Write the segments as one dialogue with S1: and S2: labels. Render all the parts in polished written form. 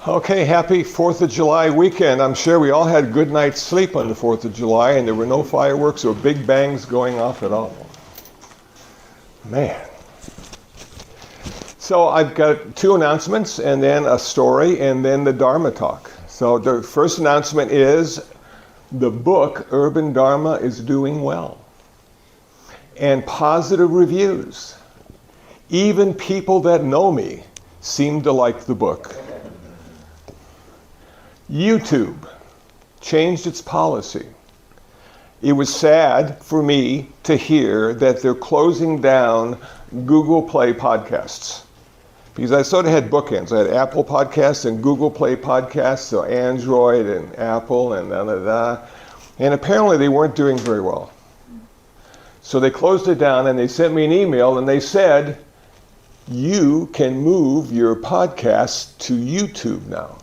S1: Okay, happy 4th of July weekend. I'm sure we all had a good night's sleep on the 4th of July and there were no fireworks or big bangs going off at all. Man. So I've got two announcements and then a story and then the Dharma talk. So the first announcement is the book Urban Dharma is doing well. And positive reviews. Even people that know me seem to like the book. YouTube changed its policy. It was sad for me to hear that they're closing down Google Play podcasts. Because I sort of had bookends. I had Apple podcasts and Google Play podcasts, so Android and Apple and da-da-da. And apparently they weren't doing very well. So they closed it down and they sent me an email and they said, you can move your podcast to YouTube now.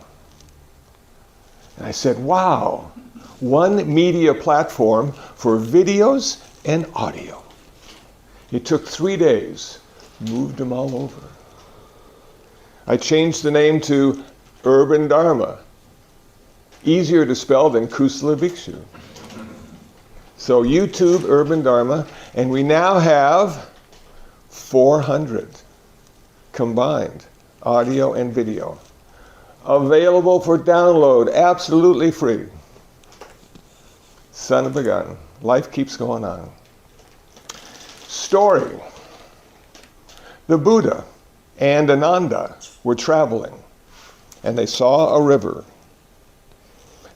S1: And I said, wow, one media platform for videos and audio. It took 3 days, moved them all over. I changed the name to Urban Dharma. Easier to spell than Kusala Bhikshu. So YouTube, Urban Dharma, and we now have 400 combined audio and video. Available for download, absolutely free. Son of a gun. Life keeps going on. Story. The Buddha and Ananda were traveling, and they saw a river,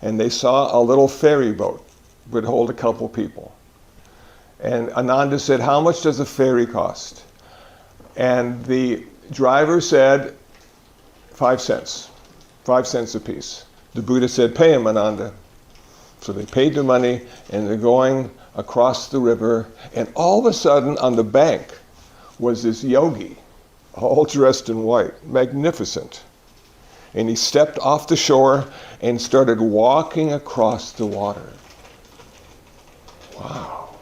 S1: and they saw a little ferry boat would hold a couple people. And Ananda said, how much does a ferry cost? And the driver said, 5 cents. 5 cents a piece. The Buddha said, pay him, Ananda. So they paid the money and they're going across the river, and all of a sudden on the bank was this yogi, all dressed in white, magnificent. And he stepped off the shore and started walking across the water. Wow.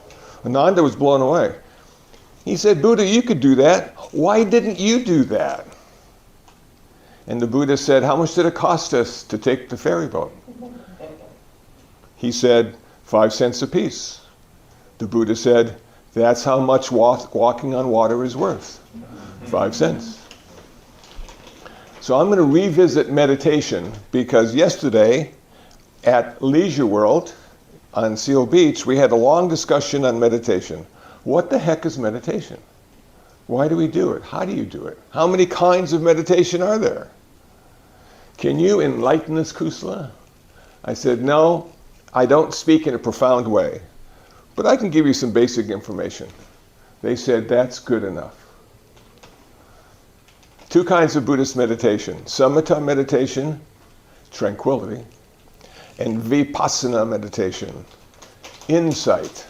S1: Ananda was blown away. He said, Buddha, you could do that. Why didn't you do that? And the Buddha said, how much did it cost us to take the ferry boat? He said, 5 cents a piece. The Buddha said, that's how much walking on water is worth. 5 cents. So I'm going to revisit meditation because yesterday at Leisure World on Seal Beach, we had a long discussion on meditation. What the heck is meditation? Why do we do it? How do you do it? How many kinds of meditation are there? Can you enlighten us, Kusala? I said, no, I don't speak in a profound way, but I can give you some basic information. They said, that's good enough. 2 kinds of Buddhist meditation. Samatha meditation, tranquility, and vipassana meditation, insight.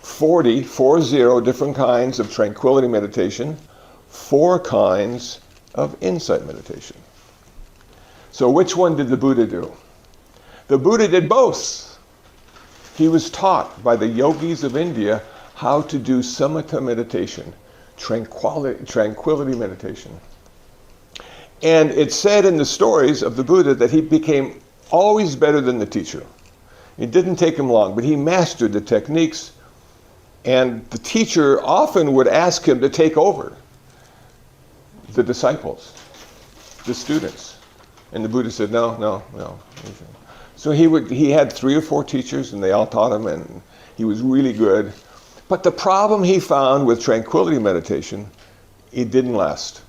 S1: 40 different kinds of tranquility meditation, 4 kinds of insight meditation. So which one did the Buddha do? The Buddha did both. He was taught by the yogis of India how to do samatha meditation, tranquility meditation. And it's said in the stories of the Buddha that he became always better than the teacher. It didn't take him long, but he mastered the techniques. And the teacher often would ask him to take over the disciples, the students. And the Buddha said, no. So he had 3 or 4 teachers and they all taught him and he was really good. But the problem he found with tranquility meditation, it didn't last.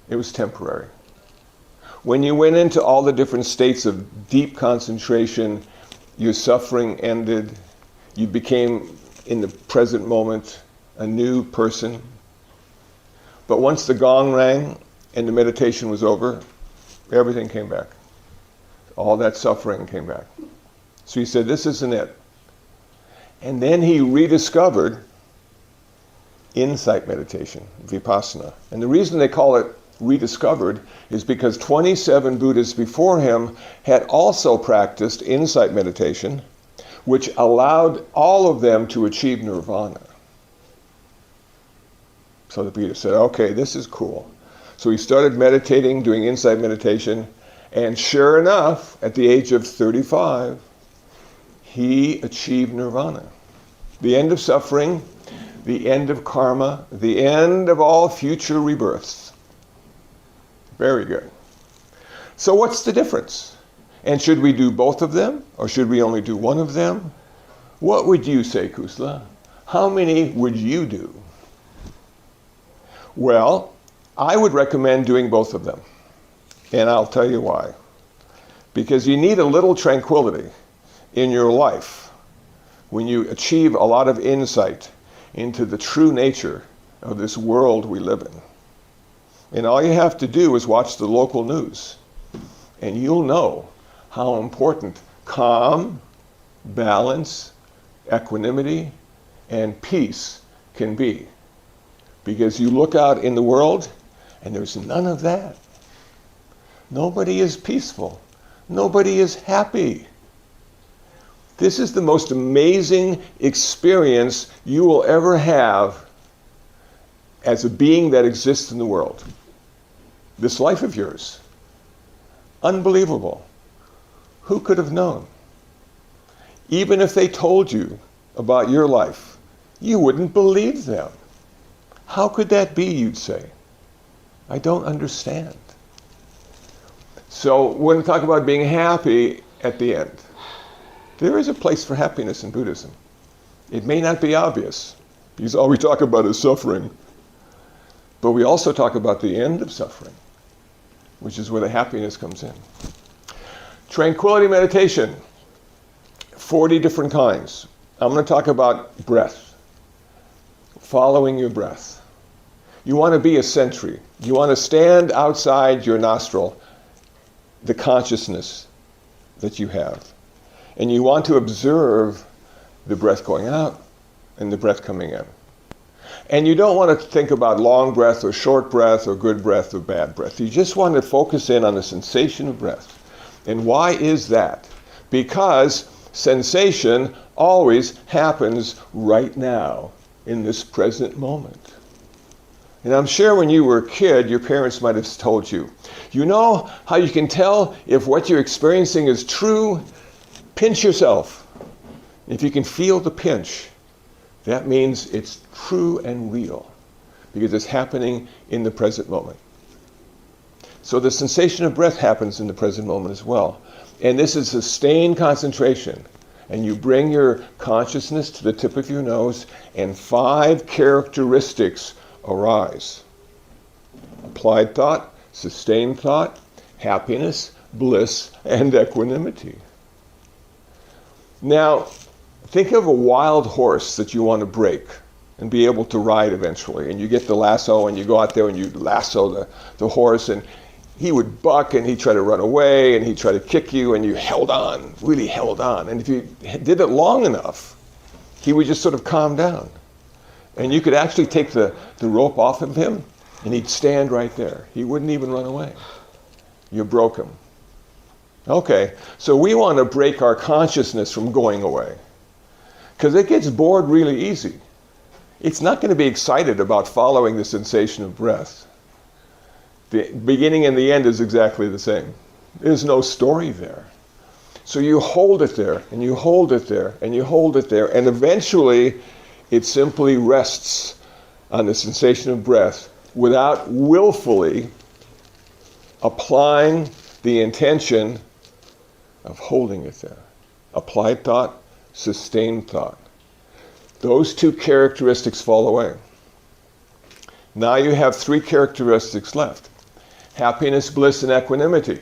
S1: It was temporary. When you went into all the different states of deep concentration, your suffering ended, you became in the present moment, a new person. But once the gong rang and the meditation was over, everything came back. All that suffering came back. So he said, this isn't it. And then he rediscovered insight meditation, vipassana. And the reason they call it rediscovered is because 27 Buddhists before him had also practiced insight meditation, which allowed all of them to achieve nirvana. So the Buddha said, okay, this is cool. So he started meditating, doing insight meditation, and sure enough, at the age of 35, he achieved nirvana. The end of suffering, the end of karma, the end of all future rebirths. Very good. So what's the difference? And should we do both of them, or should we only do one of them? What would you say, Kusala? How many would you do? Well, I would recommend doing both of them. And I'll tell you why. Because you need a little tranquility in your life when you achieve a lot of insight into the true nature of this world we live in. And all you have to do is watch the local news, and you'll know how important calm, balance, equanimity, and peace can be. Because you look out in the world, and there's none of that. Nobody is peaceful. Nobody is happy. This is the most amazing experience you will ever have as a being that exists in the world. This life of yours. Unbelievable. Who could have known? Even if they told you about your life, you wouldn't believe them. How could that be, you'd say? I don't understand. So we're going to talk about being happy at the end. There is a place for happiness in Buddhism. It may not be obvious, because all we talk about is suffering. But we also talk about the end of suffering, which is where the happiness comes in. Tranquility meditation, 40 different kinds. I'm going to talk about breath, following your breath. You want to be a sentry. You want to stand outside your nostril, the consciousness that you have. And you want to observe the breath going out and the breath coming in. And you don't want to think about long breath or short breath or good breath or bad breath. You just want to focus in on the sensation of breath. And why is that? Because sensation always happens right now in this present moment. And I'm sure when you were a kid, your parents might have told you, you know how you can tell if what you're experiencing is true? Pinch yourself. If you can feel the pinch, that means it's true and real, because it's happening in the present moment. So the sensation of breath happens in the present moment as well. And this is sustained concentration. And you bring your consciousness to the tip of your nose, and 5 characteristics arise. Applied thought, sustained thought, happiness, bliss, and equanimity. Now, think of a wild horse that you want to break and be able to ride eventually. And you get the lasso and you go out there and you lasso the horse, and he would buck and he'd try to run away and he'd try to kick you, and you held on, really held on. And if you did it long enough, he would just sort of calm down. And you could actually take the rope off of him and he'd stand right there. He wouldn't even run away. You broke him. Okay, so we want to break our consciousness from going away, because it gets bored really easy. It's not going to be excited about following the sensation of breath. The beginning and the end is exactly the same. There's no story there. So you hold it there, and you hold it there, and you hold it there, and eventually it simply rests on the sensation of breath without willfully applying the intention of holding it there. Applied thought, sustained thought. Those 2 characteristics fall away. Now you have 3 characteristics left. Happiness, bliss, and equanimity.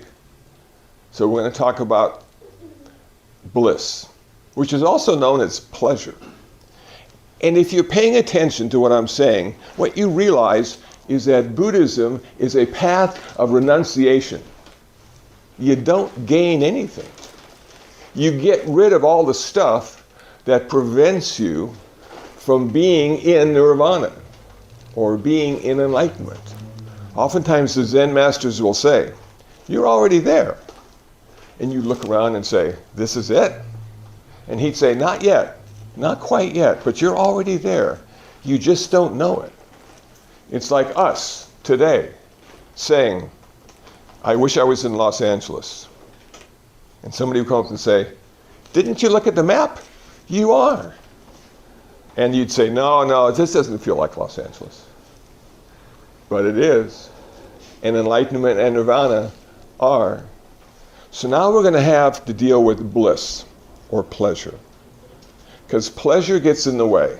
S1: So we're going to talk about bliss, which is also known as pleasure. And if you're paying attention to what I'm saying, what you realize is that Buddhism is a path of renunciation. You don't gain anything. You get rid of all the stuff that prevents you from being in nirvana or being in enlightenment. Oftentimes the Zen masters will say, you're already there. And you look around and say, this is it? And he'd say, not yet. Not quite yet, but you're already there. You just don't know it. It's like us today. saying, I wish I was in Los Angeles. And somebody would come up and say, didn't you look at the map? You are. And you'd say, no, this doesn't feel like Los Angeles. But it is. And enlightenment and nirvana are. So now we're going to have to deal with bliss or pleasure. Because pleasure gets in the way.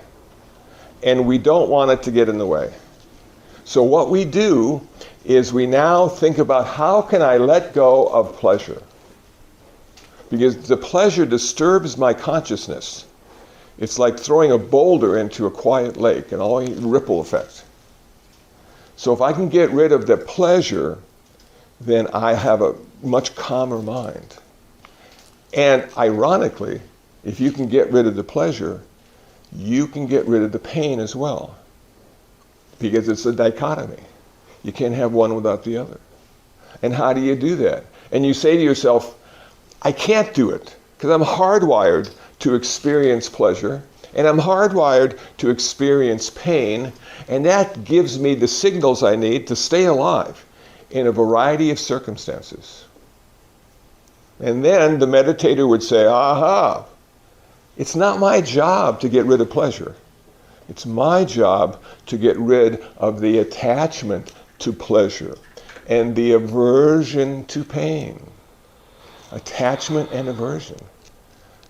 S1: And we don't want it to get in the way. So what we do is we now think about how can I let go of pleasure? Because the pleasure disturbs my consciousness. It's like throwing a boulder into a quiet lake and all ripple effect. So if I can get rid of the pleasure, then I have a much calmer mind. And ironically, if you can get rid of the pleasure, you can get rid of the pain as well. Because it's a dichotomy. You can't have one without the other. And how do you do that? And you say to yourself, I can't do it because I'm hardwired to experience pleasure and I'm hardwired to experience pain, and that gives me the signals I need to stay alive in a variety of circumstances. And then the meditator would say, aha, it's not my job to get rid of pleasure. It's my job to get rid of the attachment to pleasure and the aversion to pain. Attachment and aversion.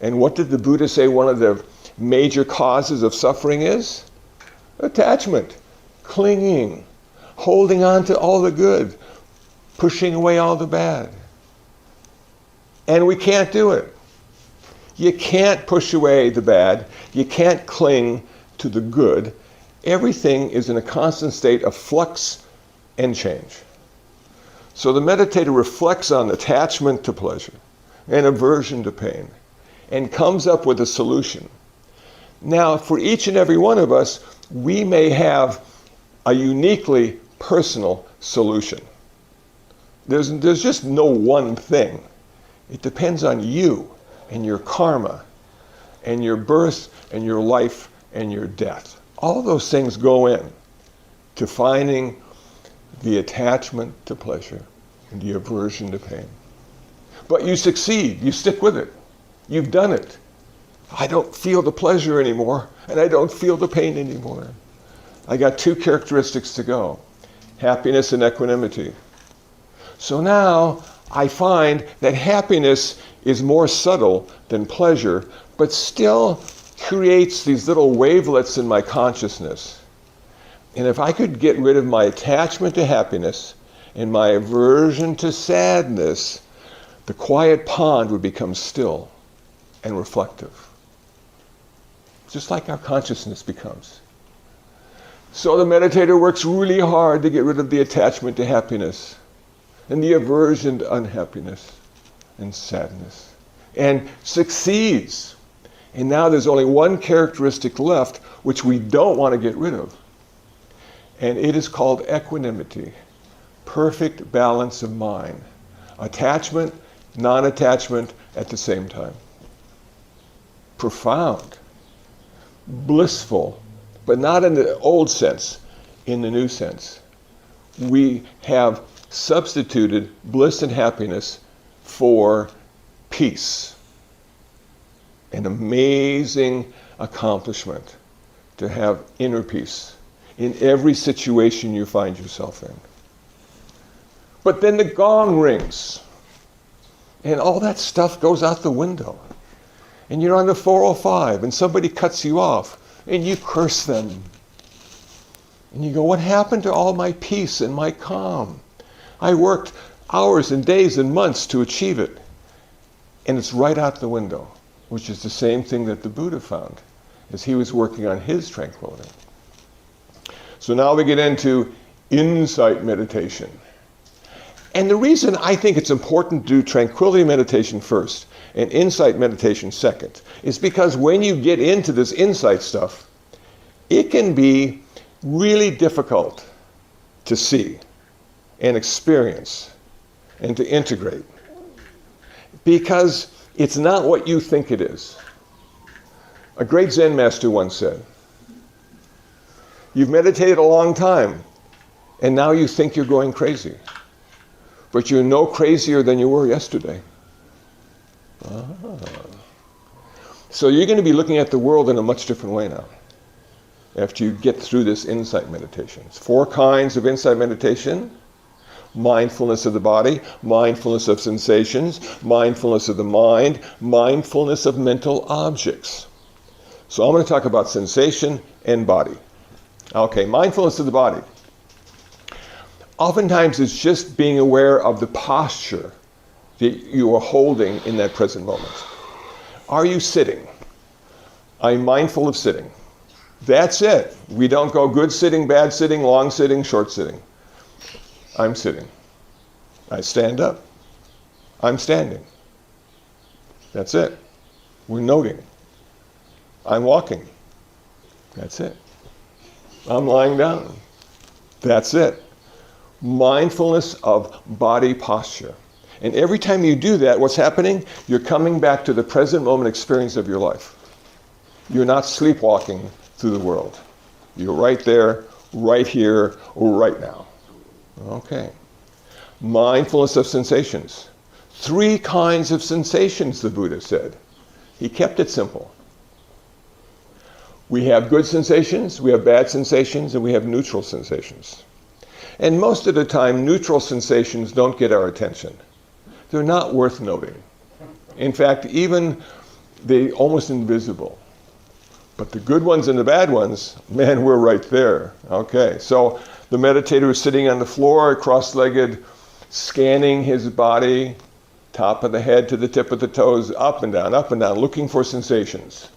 S1: And what did the Buddha say one of the major causes of suffering is? Attachment, clinging, holding on to all the good, pushing away all the bad. And we can't do it. You can't push away the bad. You can't cling to the good. Everything is in a constant state of flux and change. So the meditator reflects on attachment to pleasure and aversion to pain and comes up with a solution. Now, for each and every one of us, we may have a uniquely personal solution. There's just no one thing. It depends on you and your karma and your birth and your life and your death. All those things go in to finding the attachment to pleasure and the aversion to pain. But you succeed, you stick with it. You've done it. I don't feel the pleasure anymore, and I don't feel the pain anymore. I got two characteristics to go, happiness and equanimity. So now I find that happiness is more subtle than pleasure, but still creates these little wavelets in my consciousness. And if I could get rid of my attachment to happiness and my aversion to sadness, the quiet pond would become still and reflective. Just like our consciousness becomes. So the meditator works really hard to get rid of the attachment to happiness and the aversion to unhappiness and sadness, and succeeds. And now there's only one characteristic left which we don't want to get rid of. And it is called equanimity, perfect balance of mind. Attachment, non-attachment at the same time. Profound, blissful, but not in the old sense, in the new sense. We have substituted bliss and happiness for peace. An amazing accomplishment to have inner peace in every situation you find yourself in. But then the gong rings, and all that stuff goes out the window. And you're on the 405, and somebody cuts you off, and you curse them. And you go, what happened to all my peace and my calm? I worked hours and days and months to achieve it. And it's right out the window, which is the same thing that the Buddha found as he was working on his tranquility. So now we get into insight meditation. And the reason I think it's important to do tranquility meditation first and insight meditation second is because when you get into this insight stuff, it can be really difficult to see and experience and to integrate because it's not what you think it is. A great Zen master once said, you've meditated a long time And now you think you're going crazy. But you're no crazier than you were yesterday. Ah. So you're going to be looking at the world in a much different way now, after you get through this insight meditation. It's 4 kinds of insight meditation: mindfulness of the body, mindfulness of sensations, mindfulness of the mind, mindfulness of mental objects. So I'm going to talk about sensation and body. Okay, mindfulness of the body. Oftentimes it's just being aware of the posture that you are holding in that present moment. Are you sitting? I'm mindful of sitting. That's it. We don't go good sitting, bad sitting, long sitting, short sitting. I'm sitting. I stand up. I'm standing. That's it. We're noting. I'm walking. That's it. I'm lying down. That's it. Mindfulness of body posture. And every time you do that, what's happening? You're coming back to the present moment experience of your life. You're not sleepwalking through the world. You're right there, right here, right now. Okay. Mindfulness of sensations. 3 kinds of sensations, the Buddha said. He kept it simple. We have good sensations, we have bad sensations, and we have neutral sensations. And most of the time, neutral sensations don't get our attention. They're not worth noting. In fact, even they're almost invisible. But the good ones and the bad ones, man, we're right there. Okay, so the meditator is sitting on the floor, cross-legged, scanning his body, top of the head to the tip of the toes, up and down, looking for sensations.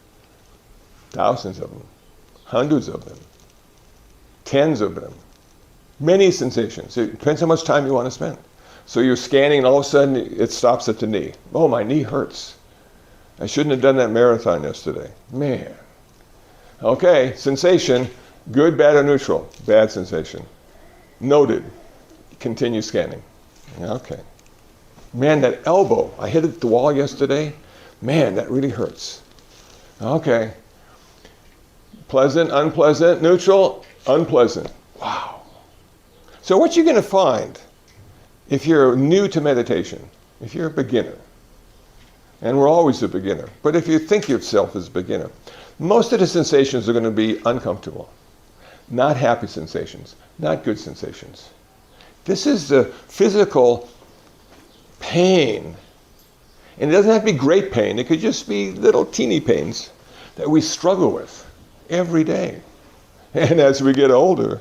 S1: Thousands of them, hundreds of them, tens of them, many sensations. It depends how much time you want to spend. So you're scanning and all of a sudden it stops at the knee. Oh, my knee hurts. I shouldn't have done that marathon yesterday. Man. Okay, sensation, good, bad, or neutral? Bad sensation. Noted. Continue scanning. Okay. Man, that elbow, I hit the wall yesterday. Man, that really hurts. Okay. Pleasant, unpleasant, neutral, unpleasant. Wow. So what you're going to find if you're new to meditation, if you're a beginner, and we're always a beginner, but if you think of yourself as a beginner, most of the sensations are going to be uncomfortable, not happy sensations, not good sensations. This is the physical pain. And it doesn't have to be great pain. It could just be little teeny pains that we struggle with every day. And as we get older,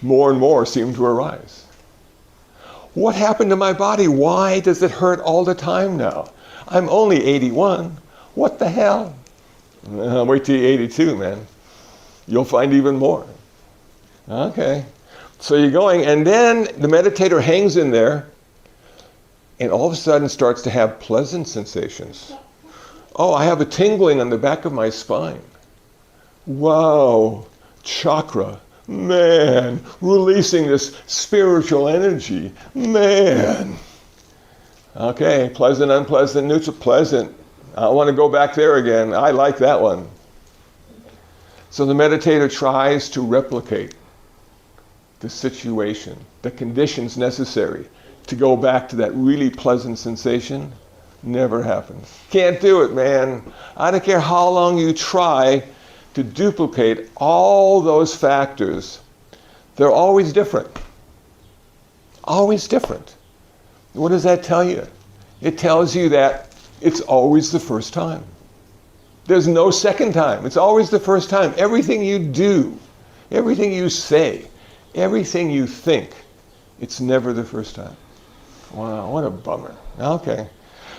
S1: more and more seem to arise. What happened to my body? Why does it hurt all the time now? I'm only 81. What the hell? Wait till you're 82, man. You'll find even more. Okay. So you're going, and then the meditator hangs in there, and all of a sudden starts to have pleasant sensations. Oh, I have a tingling on the back of my spine. Wow, chakra. Man, releasing this spiritual energy. Man. Okay, pleasant, unpleasant, neutral, pleasant. I want to go back there again. I like that one. So the meditator tries to replicate the situation, the conditions necessary to go back to that really pleasant sensation. Never happens. Can't do it, man. I don't care how long you try to duplicate all those factors. They're always different. Always different. What does that tell you? It tells you that it's always the first time. There's no second time. It's always the first time. Everything you do, everything you say, everything you think, it's never the first time. Wow, what a bummer. Okay.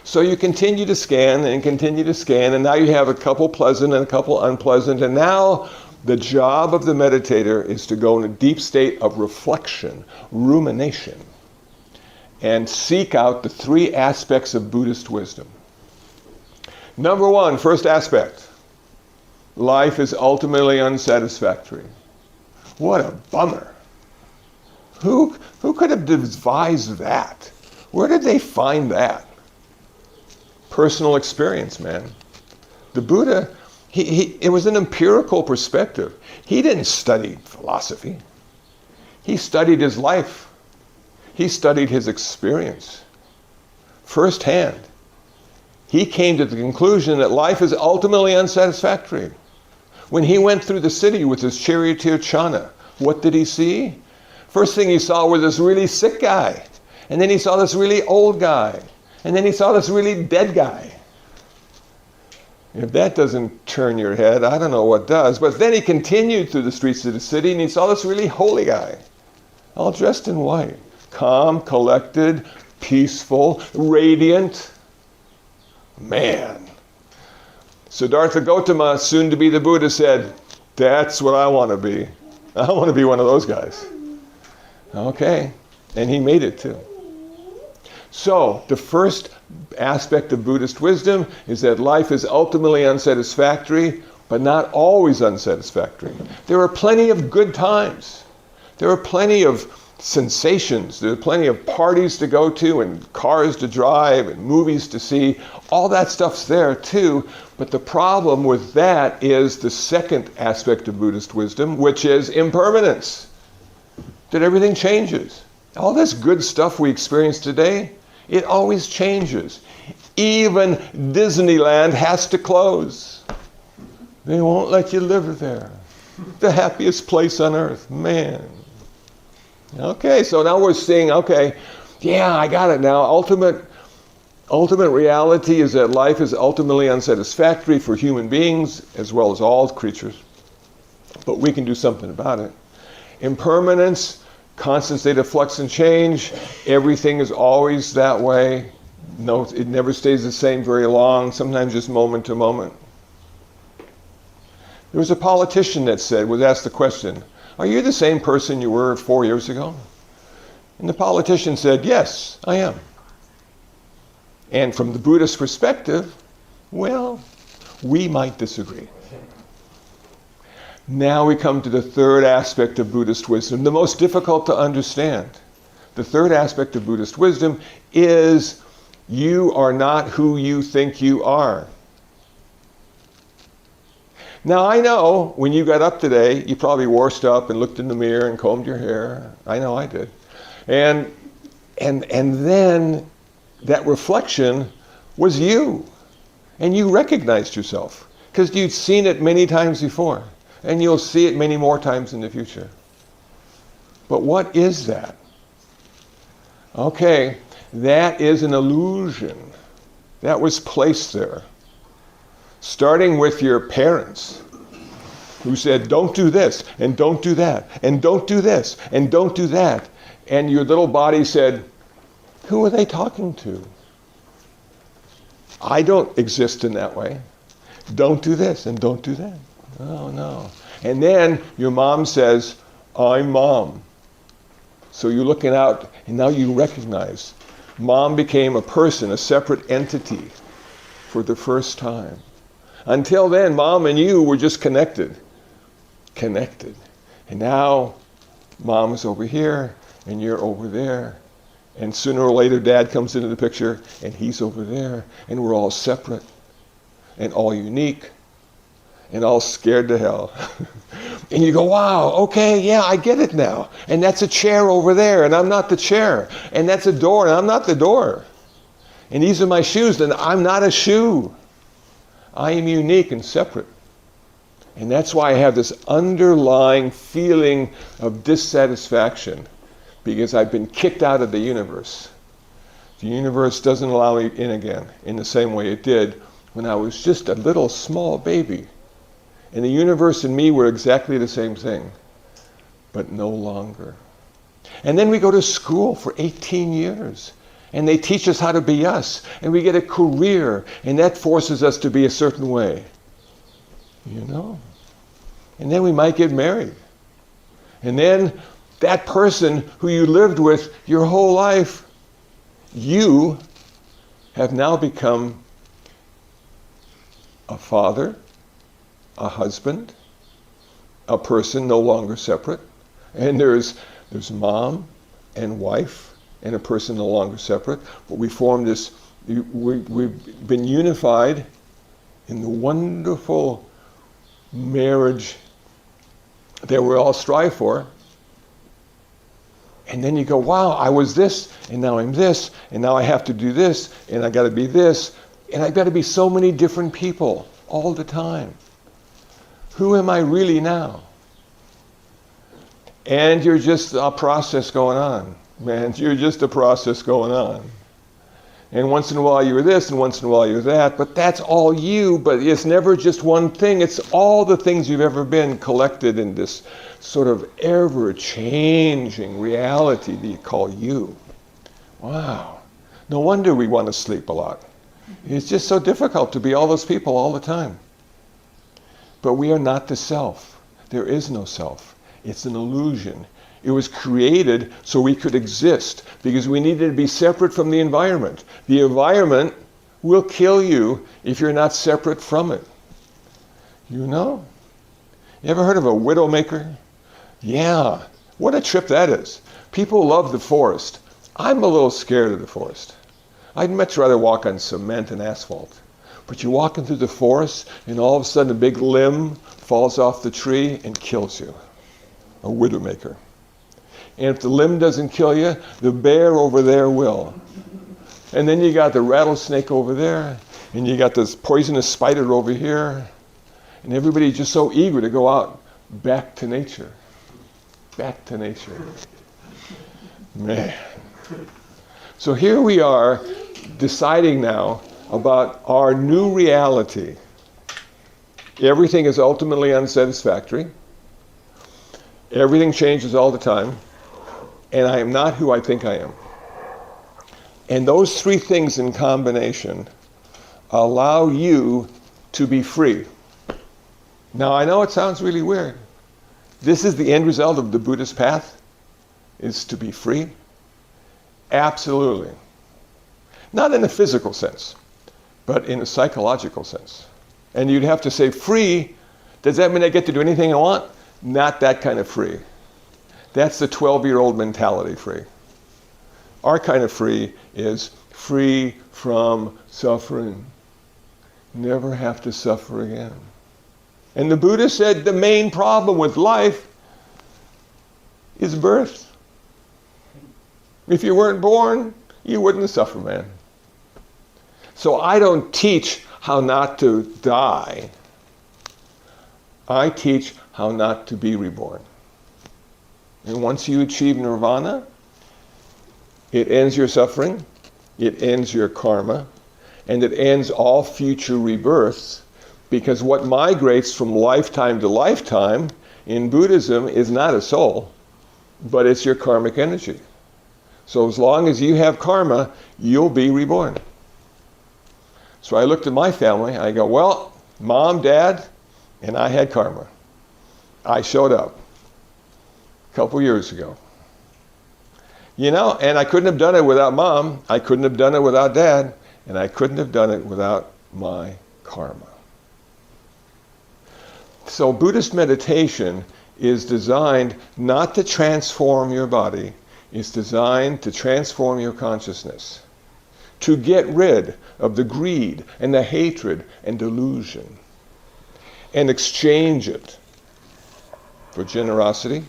S1: So you continue to scan and continue to scan, and now you have a couple pleasant and a couple unpleasant, and now the job of the meditator is to go in a deep state of reflection, rumination, and seek out the 3 aspects of Buddhist wisdom. Number 1, first aspect, life is ultimately unsatisfactory. What a bummer. Who could have devised that? Where did they find that? Personal experience, man. The Buddha, it was an empirical perspective. He didn't study philosophy. He studied his life. He studied his experience firsthand. He came to the conclusion that life is ultimately unsatisfactory. When he went through the city with his charioteer Chana, what did he see? First thing he saw was this really sick guy. And then he saw this really old guy. And then he saw this really dead guy. If that doesn't turn your head, I don't know what does. But then he continued through the streets of the city and he saw this really holy guy, all dressed in white, calm, collected, peaceful, radiant. Man. Siddhartha Gautama, soon to be the Buddha, said, that's what I want to be. I want to be one of those guys. Okay. And he made it too. So, the first aspect of Buddhist wisdom is that life is ultimately unsatisfactory, but not always unsatisfactory. There are plenty of good times. There are plenty of sensations. There are plenty of parties to go to and cars to drive and movies to see. All that stuff's there too. But the problem with that is the second aspect of Buddhist wisdom, which is impermanence. That everything changes. All this good stuff we experience today, it always changes. Even Disneyland has to close. They won't let you live there. The happiest place on earth, man. Okay, so now we're seeing, okay, yeah, I got it now. Ultimate reality is that life is ultimately unsatisfactory for human beings as well as all creatures. But we can do something about it. Impermanence, constant state of flux and change. Everything is always that way. No, it never stays the same very long, sometimes just moment to moment. There was a politician that was asked the question, are you the same person you were 4 years ago? And the politician said, yes, I am. And from the Buddhist perspective, well, we might disagree. Now we come to the third aspect of Buddhist wisdom, the most difficult to understand. The third aspect of Buddhist wisdom is you are not who you think you are. Now I know when you got up today, you probably washed up and looked in the mirror and combed your hair. I know I did. And then that reflection was you. And you recognized yourself because you'd seen it many times before. And you'll see it many more times in the future. But what is that? Okay, that is an illusion that was placed there. Starting with your parents who said, don't do this, and don't do that, and don't do this, and don't do that. And your little body said, who are they talking to? I don't exist in that way. Don't do this, and don't do that. Oh, no. And then your mom says, I'm mom. So you're looking out, and now you recognize mom became a person, a separate entity for the first time. Until then, mom and you were just connected. And now mom is over here, and you're over there. And sooner or later, dad comes into the picture, and he's over there, and we're all separate, and all unique, and all scared to hell. And you go, wow, okay, yeah, I get it now. And that's a chair over there, and I'm not the chair. And that's a door, and I'm not the door. And these are my shoes, and I'm not a shoe. I am unique and separate. And that's why I have this underlying feeling of dissatisfaction, because I've been kicked out of the universe. The universe doesn't allow me in again in the same way it did when I was just a little small baby. And the universe and me were exactly the same thing, but no longer. And then we go to school for 18 years, and they teach us how to be us, and we get a career, and that forces us to be a certain way. You know? And then we might get married. And then that person who you lived with your whole life, you have now become a father, a husband, a person no longer separate. And there's mom and wife and a person no longer separate. But we form this, we've been unified in the wonderful marriage that we all strive for. And then you go, wow, I was this, and now I'm this, and now I have to do this, and I got to be this, and I got to be so many different people all the time. Who am I really now? And you're just a process going on. Man, you're just a process going on. And once in a while you're this, and once in a while you're that, but that's all you, but it's never just one thing. It's all the things you've ever been collected in this sort of ever-changing reality that you call you. Wow. No wonder we want to sleep a lot. It's just so difficult to be all those people all the time. But we are not the self. There is no self. It's an illusion. It was created so we could exist because we needed to be separate from the environment. The environment will kill you if you're not separate from it. You know? You ever heard of a widowmaker? Yeah. What a trip that is. People love the forest. I'm a little scared of the forest. I'd much rather walk on cement and asphalt. But you're walking through the forest and all of a sudden a big limb falls off the tree and kills you. A widowmaker. And if the limb doesn't kill you, the bear over there will. And then you got the rattlesnake over there, and you got this poisonous spider over here, and everybody's just so eager to go out back to nature. Back to nature. Man. So here we are deciding now about our new reality. Everything is ultimately unsatisfactory. Everything changes all the time. And I am not who I think I am. And those three things in combination allow you to be free. Now, I know it sounds really weird. This is the end result of the Buddhist path, is to be free. Absolutely. Not in a physical sense, but in a psychological sense. And you'd have to say free, does that mean I get to do anything I want? Not that kind of free. That's the 12-year-old mentality free. Our kind of free is free from suffering. Never have to suffer again. And the Buddha said the main problem with life is birth. If you weren't born, you wouldn't suffer, man. So I don't teach how not to die. I teach how not to be reborn. And once you achieve nirvana, it ends your suffering, it ends your karma, and it ends all future rebirths, because what migrates from lifetime to lifetime in Buddhism is not a soul, but it's your karmic energy. So as long as you have karma, you'll be reborn. So I looked at my family, I go, well, mom, dad, and I had karma. I showed up a couple years ago. You know, and I couldn't have done it without mom, I couldn't have done it without dad, and I couldn't have done it without my karma. So Buddhist meditation is designed not to transform your body, it's designed to transform your consciousness, to get rid of the greed and the hatred and delusion, and exchange it for generosity,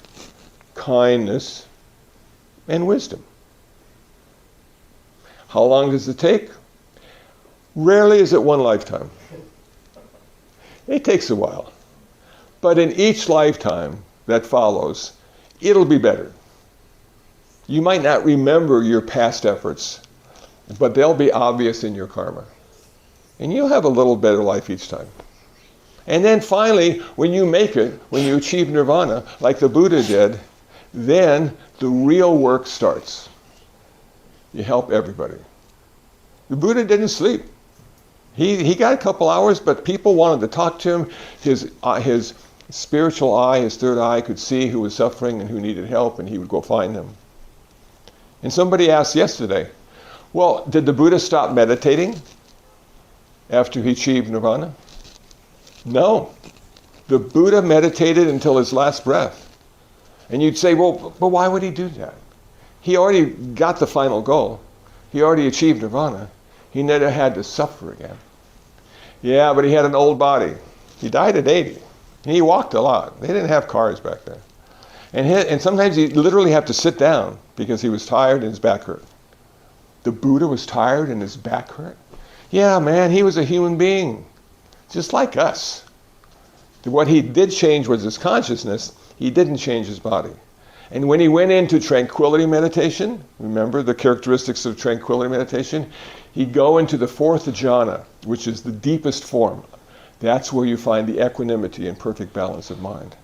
S1: kindness, and wisdom. How long does it take? Rarely is it one lifetime. It takes a while. But in each lifetime that follows, it'll be better. You might not remember your past efforts, but they'll be obvious in your karma. And you'll have a little better life each time. And then finally, when you make it, when you achieve nirvana, like the Buddha did, then the real work starts. You help everybody. The Buddha didn't sleep. He got a couple hours, but people wanted to talk to him. His spiritual eye, his third eye, could see who was suffering and who needed help, and he would go find them. And somebody asked yesterday, well, did the Buddha stop meditating after he achieved nirvana? No. The Buddha meditated until his last breath. And you'd say, well, but why would he do that? He already got the final goal. He already achieved nirvana. He never had to suffer again. Yeah, but he had an old body. He died at 80. And he walked a lot. They didn't have cars back then. And sometimes he'd literally have to sit down because he was tired and his back hurt. The Buddha was tired and his back hurt? Yeah, man, he was a human being, just like us. What he did change was his consciousness. He didn't change his body. And when he went into tranquility meditation, remember the characteristics of tranquility meditation, he'd go into the fourth jhana, which is the deepest form. That's where you find the equanimity and perfect balance of mind.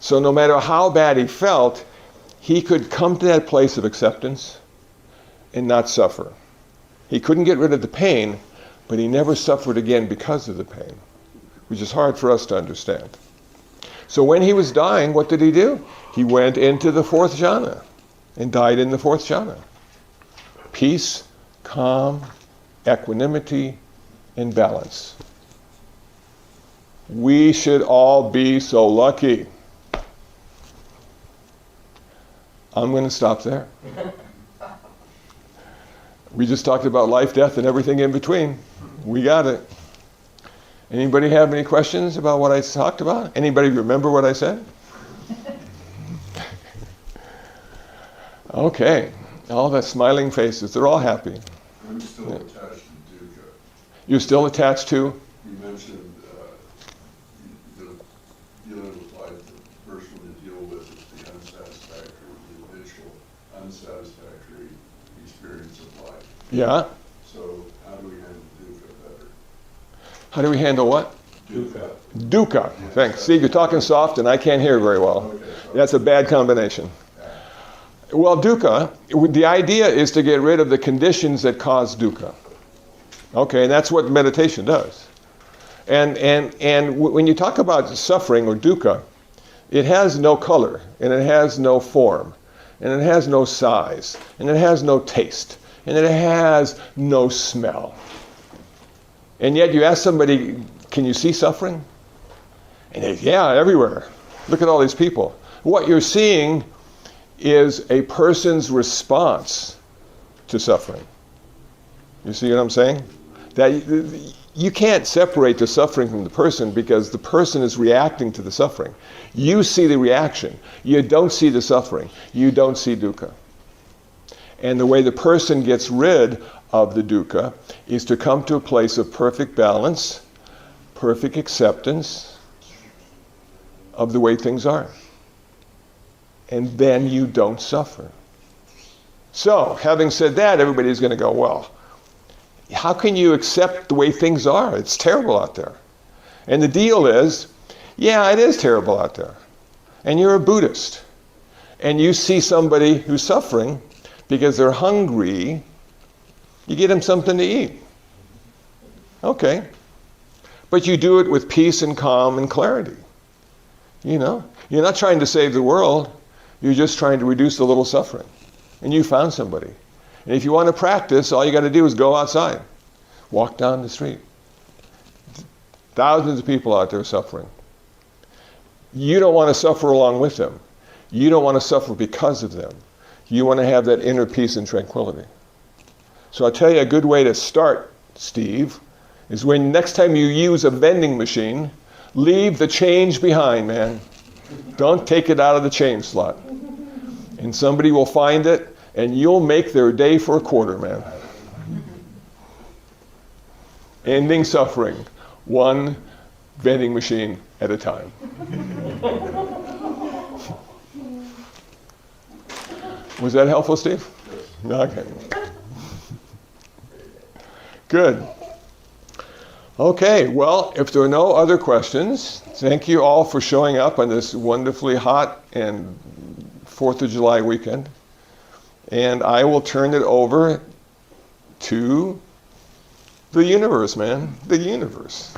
S1: So no matter how bad he felt, he could come to that place of acceptance and not suffer. He couldn't get rid of the pain, but he never suffered again because of the pain, which is hard for us to understand. So when he was dying, what did he do? He went into the fourth jhana and died in the fourth jhana. Peace, calm, equanimity, and balance. We should all be so lucky. I'm going to stop there. We just talked about life, death, and everything in between. We got it. Anybody have any questions about what I talked about? Anybody remember what I said? Okay. All the smiling faces, they're all happy.
S2: I'm still attached to dukkha.
S1: You're still attached to?
S2: You mentioned dealing with life, the person to deal with is the unsatisfactory, the habitual, unsatisfactory experience of life.
S1: Yeah.
S2: So how do we handle dukkha better?
S1: How do we handle what?
S2: Dukkha.
S1: Dukkha. Thanks. See, you're talking soft and I can't hear very well.
S2: Okay,
S1: That's a bad combination. Well, dukkha, the idea is to get rid of the conditions that cause dukkha. Okay, and that's what meditation does. And when you talk about suffering or dukkha, it has no color, and it has no form, and it has no size, and it has no taste, and it has no smell. And yet you ask somebody, can you see suffering? And they say, yeah, everywhere. Look at all these people. What you're seeing is a person's response to suffering. You see what I'm saying? That you can't separate the suffering from the person because the person is reacting to the suffering. You see the reaction. You don't see the suffering. You don't see dukkha. And the way the person gets rid of the dukkha is to come to a place of perfect balance, perfect acceptance of the way things are. And then you don't suffer. So, having said that, everybody's going to go, well, how can you accept the way things are? It's terrible out there. And the deal is, yeah, it is terrible out there. And you're a Buddhist. And you see somebody who's suffering because they're hungry, you get them something to eat. Okay. But you do it with peace and calm and clarity. You know? You're not trying to save the world. You're just trying to reduce a little suffering. And you found somebody. And if you want to practice, all you got to do is go outside. Walk down the street. Thousands of people out there suffering. You don't want to suffer along with them. You don't want to suffer because of them. You want to have that inner peace and tranquility. So I'll tell you a good way to start, Steve, is when next time you use a vending machine, leave the change behind, man. Don't take it out of the change slot. And somebody will find it, and you'll make their day for a quarter, man. Ending suffering, one vending machine at a time. Was that helpful, Steve? Okay. Good. Okay, well, if there are no other questions, thank you all for showing up on this wonderfully hot and 4th of July weekend. And I will turn it over to the universe, man. The universe.